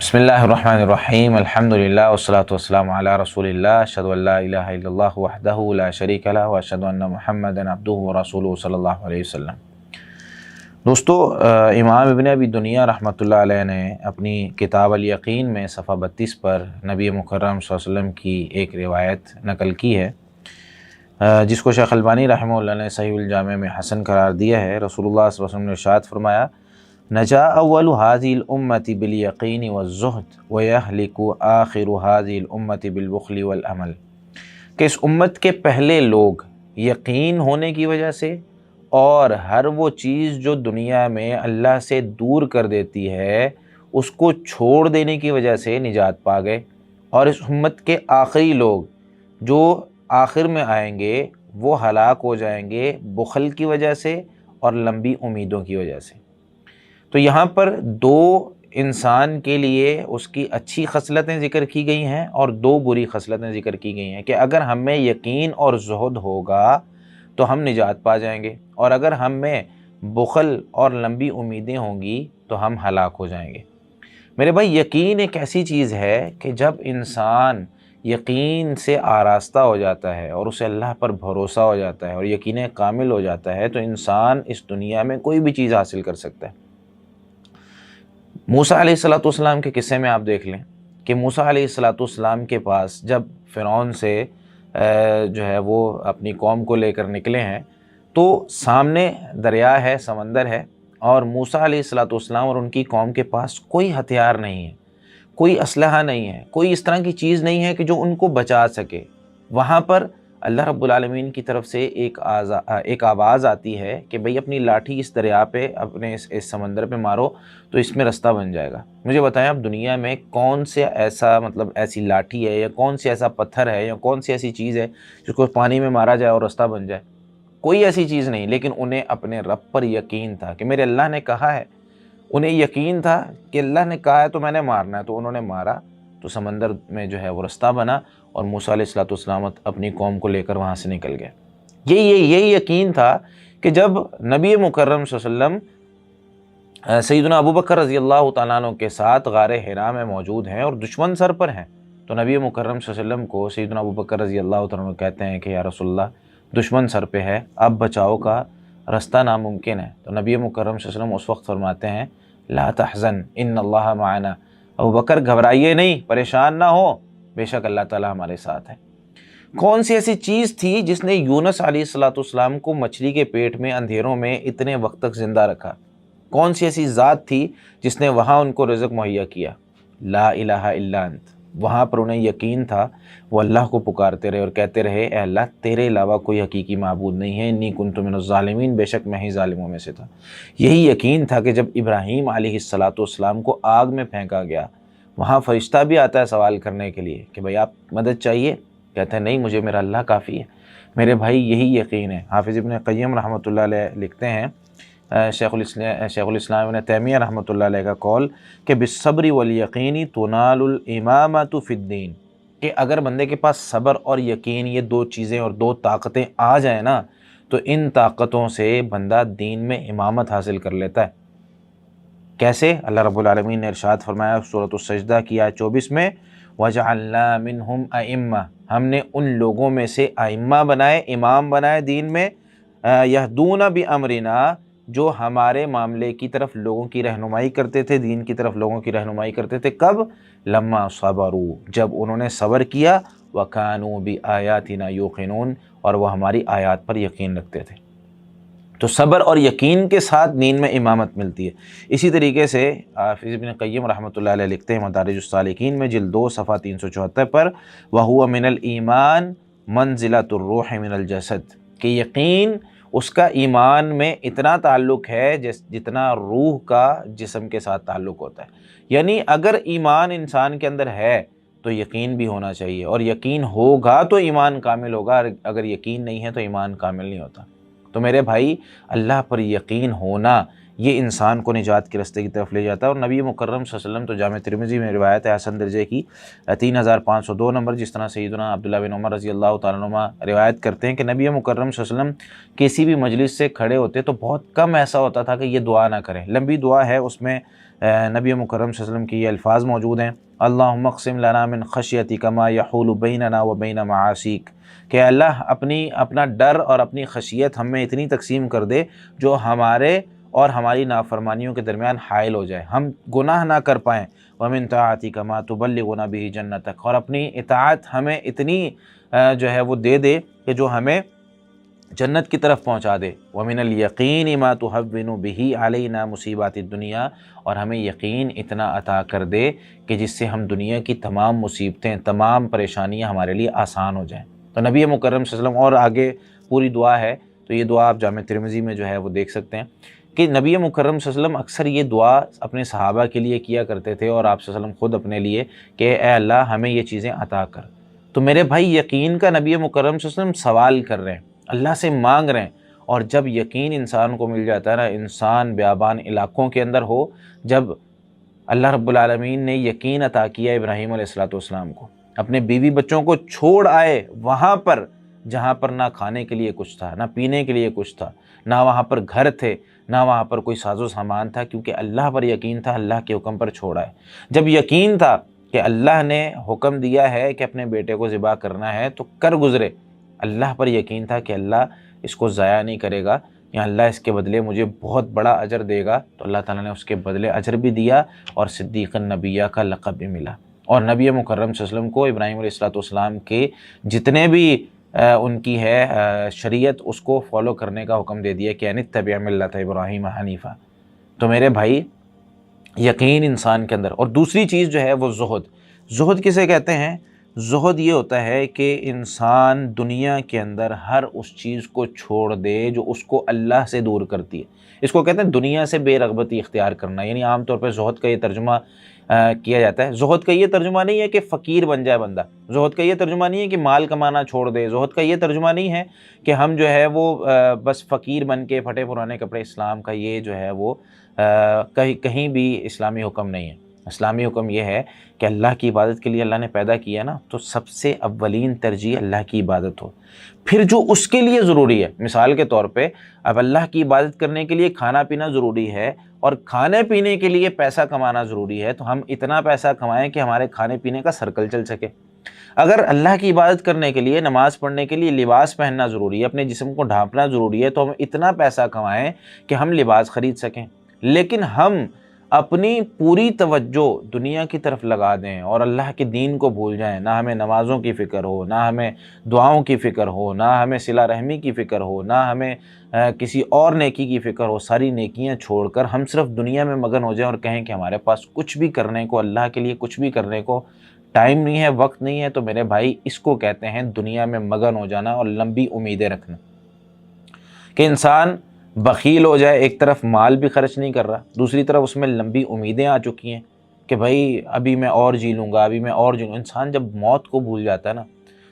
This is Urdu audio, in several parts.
بسم اللہ الرحمن الرحیم الحمدللہ والصلاة والسلام علی رسول اللہ اشہد ان لا الہ الا اللہ وحدہ لا شریک لہ واشہد ان محمدا عبدہ ورسولہ صلی اللہ علیہ وسلم۔ دوستو، امام ابن ابی دنیا رحمۃ اللہ علیہ نے اپنی کتاب الیقین میں صفحہ 32 پر نبی مکرم صلی اللہ علیہ وسلم کی ایک روایت نقل کی ہے، جس کو شیخ البانی رحمہ اللہ نے صحیح الجامع میں حسن قرار دیا ہے۔ رسول اللہ صلی اللہ علیہ وسلم نے ارشاد فرمایا، نجا اول هذه الامة بالیقین والزہد ویہلک آخر هذه الامة بالبخل والعمل، کہ اس امت کے پہلے لوگ یقین ہونے کی وجہ سے اور ہر وہ چیز جو دنیا میں اللہ سے دور کر دیتی ہے اس کو چھوڑ دینے کی وجہ سے نجات پا گئے، اور اس امت کے آخری لوگ جو آخر میں آئیں گے وہ ہلاک ہو جائیں گے بخل کی وجہ سے اور لمبی امیدوں کی وجہ سے۔ تو یہاں پر دو انسان کے لیے اس کی اچھی خصلتیں ذکر کی گئی ہیں اور دو بری خصلتیں ذکر کی گئی ہیں، کہ اگر ہم میں یقین اور زہد ہوگا تو ہم نجات پا جائیں گے، اور اگر ہم میں بخل اور لمبی امیدیں ہوں گی تو ہم ہلاک ہو جائیں گے۔ میرے بھائی، یقین ایک ایسی چیز ہے کہ جب انسان یقین سے آراستہ ہو جاتا ہے اور اسے اللہ پر بھروسہ ہو جاتا ہے اور یقین کامل ہو جاتا ہے تو انسان اس دنیا میں کوئی بھی چیز حاصل کر سکتا ہے۔ موسیٰ علیہ السلام کے قصے میں آپ دیکھ لیں کہ موسیٰ علیہ السلام کے پاس جب فرعون سے جو ہے وہ اپنی قوم کو لے کر نکلے ہیں تو سامنے دریا ہے، سمندر ہے، اور موسیٰ علیہ السلام اور ان کی قوم کے پاس کوئی ہتھیار نہیں ہے، کوئی اسلحہ نہیں ہے، کوئی اس طرح کی چیز نہیں ہے کہ جو ان کو بچا سکے۔ وہاں پر اللہ رب العالمین کی طرف سے ایک آواز آتی ہے کہ بھئی اپنی لاٹھی اس دریا پہ، اپنے اس سمندر پہ مارو تو اس میں رستہ بن جائے گا۔ مجھے بتائیں، اب دنیا میں کون سے ایسی لاٹھی ہے یا کون سے ایسا پتھر ہے یا کون سی ایسی چیز ہے جس کو پانی میں مارا جائے اور رستہ بن جائے؟ کوئی ایسی چیز نہیں، لیکن انہیں اپنے رب پر یقین تھا کہ میرے اللہ نے کہا ہے، انہیں یقین تھا کہ اللہ نے کہا ہے تو میں نے مارنا ہے، تو انہوں نے مارا تو سمندر میں جو ہے وہ رستہ بنا اور موسیٰ علیہ السلام اپنی قوم کو لے کر وہاں سے نکل گئے۔ یہی یقین تھا کہ جب نبی مکرم صلی اللہ علیہ وسلم سیدنا ابوبکر رضی اللہ تعالیٰ عنہ کے ساتھ غار حرا میں موجود ہیں اور دشمن سر پر ہیں، تو نبی مکرم صلی اللہ علیہ وسلم کو سیدنا ابوبکر رضی اللہ تعالیٰ عنہ کہتے ہیں کہ یا رسول اللہ، دشمن سر پہ ہے، اب بچاؤ کا راستہ ناممکن ہے۔ تو نبی مکرم صلی اللہ علیہ وسلم اس وقت فرماتے ہیں، لا تحزن ان اللہ معنا، ابوبکر گھبرائیے نہیں، پریشان نہ ہو، بے شک اللہ تعالیٰ ہمارے ساتھ ہے۔ کون سی ایسی چیز تھی جس نے یونس علیہ السلام کو مچھلی کے پیٹ میں اندھیروں میں اتنے وقت تک زندہ رکھا؟ کون سی ایسی ذات تھی جس نے وہاں ان کو رزق مہیا کیا؟ لا الہ الا انت۔ وہاں پر انہیں یقین تھا، وہ اللہ کو پکارتے رہے اور کہتے رہے، اے اللہ، تیرے علاوہ کوئی حقیقی معبود نہیں ہے، انی کنت من الظالمین، بے شک میں ہی ظالموں میں سے تھا۔ یہی یقین تھا کہ جب ابراہیم علیہ السلام کو آگ میں پھینکا گیا، وہاں فرشتہ بھی آتا ہے سوال کرنے کے لیے کہ بھئی آپ مدد چاہیے، کہتے ہیں نہیں، مجھے میرا اللہ کافی ہے۔ میرے بھائی، یہی یقین ہے۔ حافظ ابن قیم رحمۃ اللہ علیہ لکھتے ہیں، شیخ الاسلام ابن تیمیہ رحمۃ اللہ علیہ کا قول کہ بالصبر والیقین تنال الامامۃ فی الدین، کہ اگر بندے کے پاس صبر اور یقین، یہ دو چیزیں اور دو طاقتیں آ جائیں نا، تو ان طاقتوں سے بندہ دین میں امامت حاصل کر لیتا ہے۔ کیسے؟ اللہ رب العالمین نے ارشاد فرمایا سورۃ السجدہ کی آیت 24 میں، وَجَعَلْنَا مِنْهُمْ أَئِمَّةً، ہم نے ان لوگوں میں سے ائمہ بنائے، امام بنائے دین میں، یہدون بِأَمْرِنَا، جو ہمارے معاملے کی طرف لوگوں کی رہنمائی کرتے تھے، دین کی طرف لوگوں کی رہنمائی کرتے تھے۔ کب؟ لما صبروا، جب انہوں نے صبر کیا، وَكَانُوا بِآيَاتِنَا يُوقِنُونَ، اور وہ ہماری آیات پر یقین رکھتے تھے۔ تو صبر اور یقین کے ساتھ دین میں امامت ملتی ہے۔ اسی طریقے سے حافظ ابن قیم رحمۃ اللہ علیہ لکھتے ہیں مدارج السالکین میں جلد 2 صفحہ 374 پر، وَهُوَ مِنَ الْإِيمَانِ مَنزِلَةُ الرُّوحِ مِنَ الْجَسَدِ، کہ یقین اس کا ایمان میں اتنا تعلق ہے جتنا روح کا جسم کے ساتھ تعلق ہوتا ہے۔ یعنی اگر ایمان انسان کے اندر ہے تو یقین بھی ہونا چاہیے، اور یقین ہوگا تو ایمان کامل ہوگا، اگر یقین نہیں ہے تو ایمان کامل نہیں ہوتا۔ تو میرے بھائی، اللہ پر یقین ہونا یہ انسان کو نجات کے راستے کی طرف لے جاتا ہے۔ اور نبی مکرم صلی اللہ علیہ وسلم تو جامع ترمذی میں روایت ہے حسن درجے کی 3502 نمبر، جس طرح سیدنا عبداللہ بن عمر رضی اللہ تعالیٰ عنہما روایت کرتے ہیں کہ نبی مکرم صلی اللہ علیہ وسلم کسی بھی مجلس سے کھڑے ہوتے تو بہت کم ایسا ہوتا تھا کہ یہ دعا نہ کریں۔ لمبی دعا ہے، اس میں نبی مکرم صلی اللہ علیہ وسلم کی یہ الفاظ موجود ہیں، اللہم اقسم لنا من خشیتک ما یحول بیننا و بین معاصیک، کہ اللہ اپنا ڈر اور اپنی خشیت ہم میں اتنی تقسیم کر دے جو ہمارے اور ہماری نافرمانیوں کے درمیان حائل ہو جائے، ہم گناہ نہ کر پائیں، ومن طاعتک ما تبلغنا به جنتک، اور اپنی اطاعت ہمیں اتنی جو ہے وہ دے دے کہ جو ہمیں جنت کی طرف پہنچا دے، ومن الیقین ما تهون به علینا مصیبات الدنیا، اور ہمیں یقین اتنا عطا کر دے کہ جس سے ہم دنیا کی تمام مصیبتیں، تمام پریشانیاں ہمارے لیے آسان ہو جائیں۔ تو نبی مکرم صلی اللہ علیہ وسلم، اور آگے پوری دعا ہے، تو یہ دعا آپ جامع ترمذی میں جو ہے وہ دیکھ سکتے ہیں کہ نبی مکرم صلی اللہ علیہ وسلم اکثر یہ دعا اپنے صحابہ کے لیے کیا کرتے تھے، اور آپ صلی اللہ علیہ وسلم خود اپنے لیے، کہ اے اللہ ہمیں یہ چیزیں عطا کر۔ تو میرے بھائی، یقین کا نبی مکرم صلی اللہ علیہ وسلم سوال کر رہے ہیں، اللہ سے مانگ رہے ہیں، اور جب یقین انسان کو مل جاتا ہے نا، انسان بیابان علاقوں کے اندر ہو، جب اللہ رب العالمین نے یقین عطا کیا ابراہیم علیہ السلام کو، اپنے بیوی بچوں کو چھوڑ آئے وہاں پر جہاں پر نہ کھانے کے لیے کچھ تھا، نہ پینے کے لیے کچھ تھا، نہ وہاں پر گھر تھے، نہ وہاں پر کوئی ساز و سامان تھا، کیونکہ اللہ پر یقین تھا، اللہ کے حکم پر چھوڑا ہے۔ جب یقین تھا کہ اللہ نے حکم دیا ہے کہ اپنے بیٹے کو ذبح کرنا ہے تو کر گزرے، اللہ پر یقین تھا کہ اللہ اس کو ضائع نہیں کرے گا، یا اللہ اس کے بدلے مجھے بہت بڑا اجر دے گا، تو اللہ تعالیٰ نے اس کے بدلے اجر بھی دیا اور صدیق النبیہ کا لقب بھی ملا۔ اور نبی مکرم صلی اللہ علیہ وسلم کو ابراہیم علیہ السلام کے جتنے بھی ان کی ہے شریعت، اس کو فالو کرنے کا حکم دے دیا کہ ان اتبع ملت ابراہیم حنیفہ۔ تو میرے بھائی، یقین انسان کے اندر، اور دوسری چیز جو ہے وہ زہد کسے کہتے ہیں؟ زہد یہ ہوتا ہے کہ انسان دنیا کے اندر ہر اس چیز کو چھوڑ دے جو اس کو اللہ سے دور کرتی ہے۔ اس کو کہتے ہیں دنیا سے بے رغبتی اختیار کرنا، یعنی عام طور پہ زہد کا یہ ترجمہ کیا جاتا ہے۔ زہد کا یہ ترجمہ نہیں ہے کہ فقیر بن جائے بندہ، زہد کا یہ ترجمہ نہیں ہے کہ مال کمانا چھوڑ دے، زہد کا یہ ترجمہ نہیں ہے کہ ہم جو ہے وہ بس فقیر بن کے پھٹے پرانے کپڑے، اسلام کا یہ جو ہے وہ کہیں بھی اسلامی حکم نہیں ہے۔ اسلامی حکم یہ ہے کہ اللہ کی عبادت کے لیے اللہ نے پیدا کیا نا، تو سب سے اولین ترجیح اللہ کی عبادت ہو، پھر جو اس کے لیے ضروری ہے۔ مثال کے طور پہ اب اللہ کی عبادت کرنے کے لیے کھانا پینا ضروری ہے، اور کھانے پینے کے لیے پیسہ کمانا ضروری ہے، تو ہم اتنا پیسہ کمائیں کہ ہمارے کھانے پینے کا سرکل چل سکے۔ اگر اللہ کی عبادت کرنے کے لیے، نماز پڑھنے کے لیے لباس پہننا ضروری ہے، اپنے جسم کو ڈھانپنا ضروری ہے، تو ہم اتنا پیسہ کمائیں کہ ہم لباس خرید سکیں۔ لیکن ہم اپنی پوری توجہ دنیا کی طرف لگا دیں اور اللہ کے دین کو بھول جائیں، نہ ہمیں نمازوں کی فکر ہو، نہ ہمیں دعاؤں کی فکر ہو، نہ ہمیں صلہ رحمی کی فکر ہو، نہ ہمیں کسی اور نیکی کی فکر ہو، ساری نیکیاں چھوڑ کر ہم صرف دنیا میں مگن ہو جائیں اور کہیں کہ ہمارے پاس کچھ بھی کرنے کو، اللہ کے لیے کچھ بھی کرنے کو ٹائم نہیں ہے، وقت نہیں ہے، تو میرے بھائی اس کو کہتے ہیں دنیا میں مگن ہو جانا اور لمبی امیدیں رکھنا۔ کہ انسان بخیل ہو جائے، ایک طرف مال بھی خرچ نہیں کر رہا، دوسری طرف اس میں لمبی امیدیں آ چکی ہیں کہ بھائی ابھی میں اور جی لوں گا، ابھی میں اور جی لوں گا۔ انسان جب موت کو بھول جاتا ہے نا،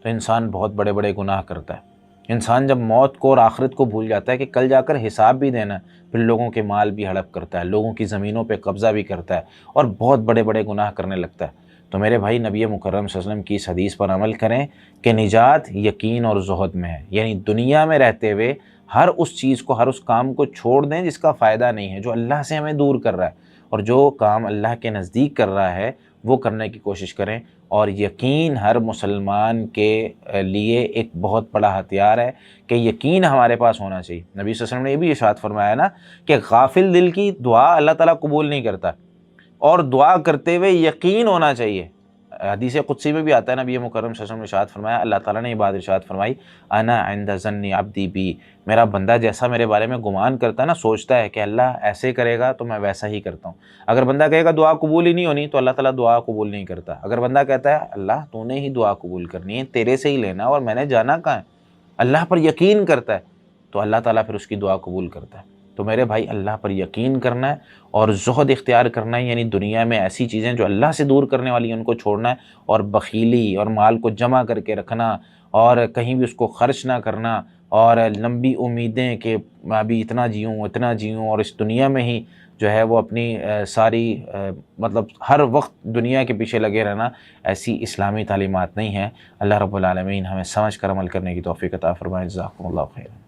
تو انسان بہت بڑے بڑے گناہ کرتا ہے۔ انسان جب موت کو اور آخرت کو بھول جاتا ہے کہ کل جا کر حساب بھی دینا ہے، پھر لوگوں کے مال بھی ہڑپ کرتا ہے، لوگوں کی زمینوں پہ قبضہ بھی کرتا ہے، اور بہت بڑے بڑے گناہ کرنے لگتا ہے۔ تو میرے بھائی، نبی مکرم صلی اللہ علیہ وسلم کی اس حدیث پر عمل کریں کہ نجات یقین اور زہد میں ہے، یعنی دنیا میں رہتے ہوئے ہر اس چیز کو، ہر اس کام کو چھوڑ دیں جس کا فائدہ نہیں ہے، جو اللہ سے ہمیں دور کر رہا ہے، اور جو کام اللہ کے نزدیک کر رہا ہے وہ کرنے کی کوشش کریں۔ اور یقین ہر مسلمان کے لیے ایک بہت بڑا ہتھیار ہے کہ یقین ہمارے پاس ہونا چاہیے۔ نبی صلی اللہ علیہ وسلم نے یہ بھی ارشاد فرمایا نا کہ غافل دل کی دعا اللہ تعالیٰ قبول نہیں کرتا، اور دعا کرتے ہوئے یقین ہونا چاہیے۔ حدیث قدسی میں بھی آتا ہے، نبی مکرم صلی اللہ علیہ وسلم نے ارشاد فرمایا، اللہ تعالیٰ نے یہ بات ارشاد فرمائی، انا عند ظن عبدی بی، میرا بندہ جیسا میرے بارے میں گمان کرتا ہے نا، سوچتا ہے کہ اللہ ایسے کرے گا تو میں ویسا ہی کرتا ہوں۔ اگر بندہ کہے گا دعا قبول ہی نہیں ہونی، تو اللہ تعالیٰ دعا قبول نہیں کرتا۔ اگر بندہ کہتا ہے اللہ تو نے ہی دعا قبول کرنی ہے، تیرے سے ہی لینا اور میں نے جانا کہاں ہے، اللہ پر یقین کرتا ہے، تو اللہ تعالیٰ پھر اس کی دعا قبول کرتا ہے۔ تو میرے بھائی، اللہ پر یقین کرنا ہے اور زہد اختیار کرنا ہے، یعنی دنیا میں ایسی چیزیں جو اللہ سے دور کرنے والی ہیں ان کو چھوڑنا ہے، اور بخیلی اور مال کو جمع کر کے رکھنا اور کہیں بھی اس کو خرچ نہ کرنا، اور لمبی امیدیں کہ میں ابھی اتنا جیوں اور اس دنیا میں ہی جو ہے وہ اپنی ساری مطلب ہر وقت دنیا کے پیچھے لگے رہنا، ایسی اسلامی تعلیمات نہیں ہیں۔ اللہ رب العالمین ہمیں سمجھ کر عمل کرنے کی توفیق عطا فرمائے۔ جزاکم اللہ خیر۔